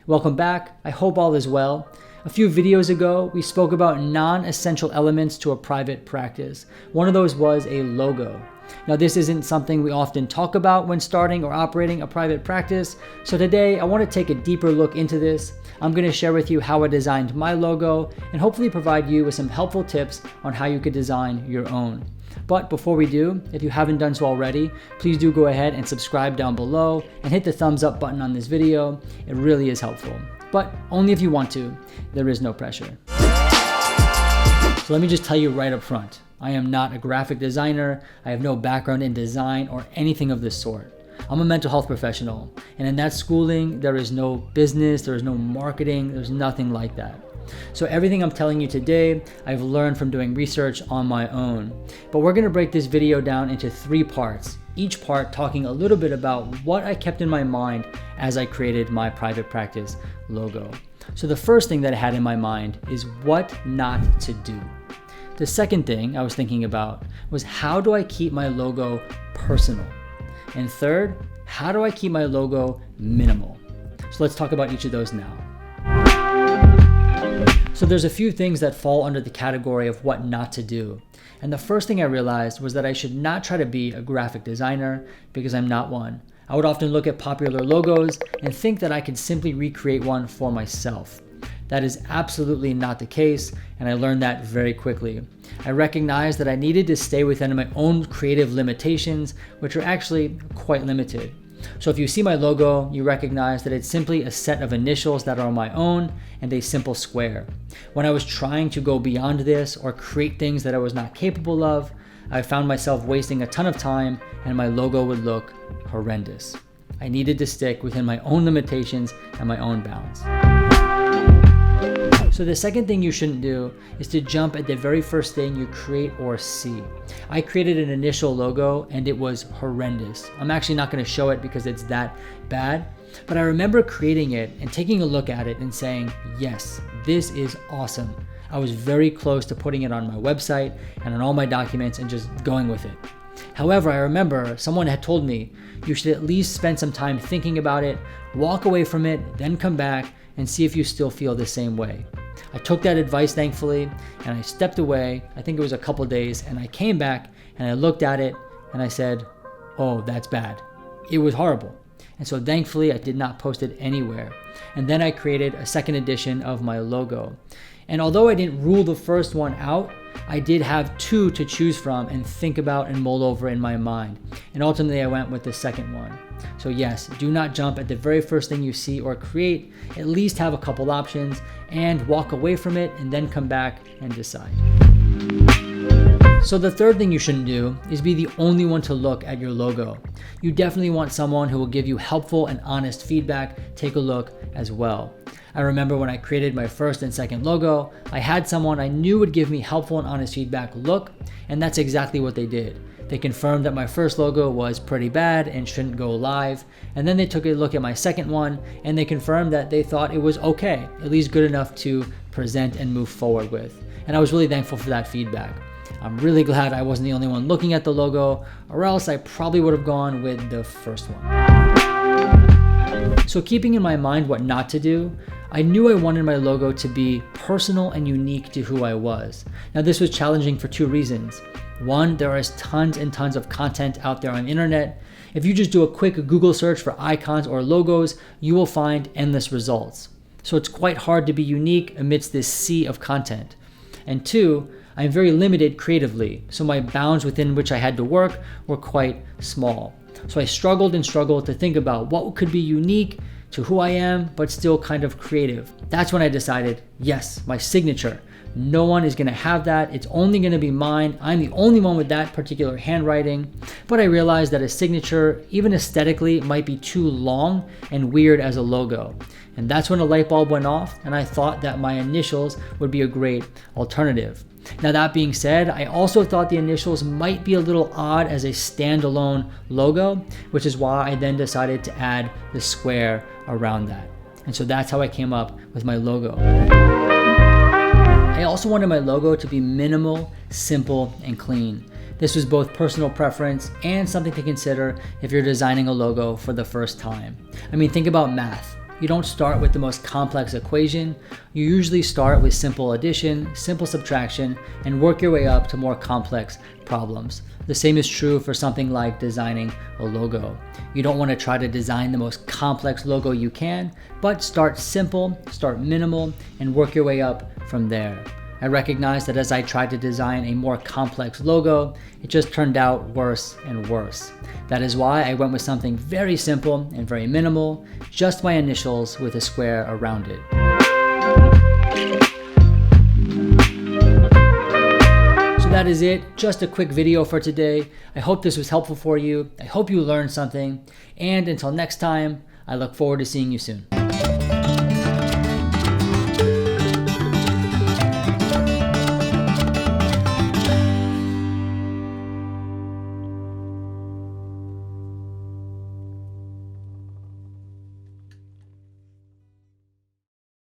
Welcome back. I hope all is well. A few videos ago, we spoke about non-essential elements to a private practice. One of those was a logo. Now, this isn't something we often talk about when starting or operating a private practice, so today I want to take a deeper look into this. I'm going to share with you how I designed my logo and hopefully provide you with some helpful tips on how you could design your own. But before we do, if you haven't done so already, please do go ahead and subscribe down below and hit the thumbs up button on this video. It really is helpful, but only if you want to. There is no pressure. So let me just tell you right up front, I am not a graphic designer. I have no background in design or anything of this sort. I'm a mental health professional, and in that schooling, there is no business, there is no marketing, there's nothing like that. So everything I'm telling you today, I've learned from doing research on my own. But we're gonna break this video down into 3 parts, each part talking a little bit about what I kept in my mind as I created my private practice logo. So the first thing that I had in my mind is what not to do. The second thing I was thinking about was how do I keep my logo personal? And third, how do I keep my logo minimal? So let's talk about each of those now. So there's a few things that fall under the category of what not to do. And the first thing I realized was that I should not try to be a graphic designer because I'm not one. I would often look at popular logos and think that I could simply recreate one for myself. That is absolutely not the case, and I learned that very quickly. I recognized that I needed to stay within my own creative limitations, which are actually quite limited. So if you see my logo, you recognize that it's simply a set of initials that are my own and a simple square. When I was trying to go beyond this or create things that I was not capable of, I found myself wasting a ton of time and my logo would look horrendous. I needed to stick within my own limitations and my own bounds. So the second thing you shouldn't do is to jump at the very first thing you create or see. I created an initial logo and it was horrendous. I'm actually not going to show it because it's that bad, but I remember creating it and taking a look at it and saying, yes, this is awesome. I was very close to putting it on my website and on all my documents and just going with it. However, I remember someone had told me you should at least spend some time thinking about it, walk away from it, then come back and see if you still feel the same way. I took that advice, thankfully, and I stepped away. I think it was a couple days, and I came back and I looked at it and I said, oh, that's bad. It was horrible. And so thankfully, I did not post it anywhere. And then I created a second edition of my logo. And although I didn't rule the first one out, I did have 2 to choose from and think about and mull over in my mind. And ultimately, I went with the second one. So yes, do not jump at the very first thing you see or create. At least have a couple options and walk away from it and then come back and decide. So the third thing you shouldn't do is be the only one to look at your logo. You definitely want someone who will give you helpful and honest feedback. Take a look as well. I remember when I created my first and second logo, I had someone I knew would give me helpful and honest feedback look, and that's exactly what they did. They confirmed that my first logo was pretty bad and shouldn't go live, and then they took a look at my second one and they confirmed that they thought it was okay, at least good enough to present and move forward with. And I was really thankful for that feedback. I'm really glad I wasn't the only one looking at the logo, or else I probably would have gone with the first one. So keeping in my mind what not to do, I knew I wanted my logo to be personal and unique to who I was. Now this was challenging for 2 reasons. One, there is tons and tons of content out there on the internet. If you just do a quick Google search for icons or logos, you will find endless results. So it's quite hard to be unique amidst this sea of content. And 2, I'm very limited creatively, so my bounds within which I had to work were quite small. So I struggled to think about what could be unique to who I am, but still kind of creative. That's when I decided, yes, my signature. No one is gonna have that. It's only gonna be mine. I'm the only one with that particular handwriting. But I realized that a signature, even aesthetically, might be too long and weird as a logo. And that's when a light bulb went off and I thought that my initials would be a great alternative. Now that being said, I also thought the initials might be a little odd as a standalone logo, which is why I then decided to add the square around that. And so that's how I came up with my logo. I also wanted my logo to be minimal, simple, and clean. This was both personal preference and something to consider if you're designing a logo for the first time. I mean, think about math. you don't start with the most complex equation. You usually start with simple addition, simple subtraction, and work your way up to more complex problems. The same is true for something like designing a logo. You don't want to try to design the most complex logo you can, but start simple, start minimal, and work your way up from there. I recognize that as I tried to design a more complex logo, it just turned out worse and worse. That is why I went with something very simple and very minimal, just my initials with a square around it. So that is it, just a quick video for today. I hope this was helpful for you. I hope you learned something. And until next time, I look forward to seeing you soon.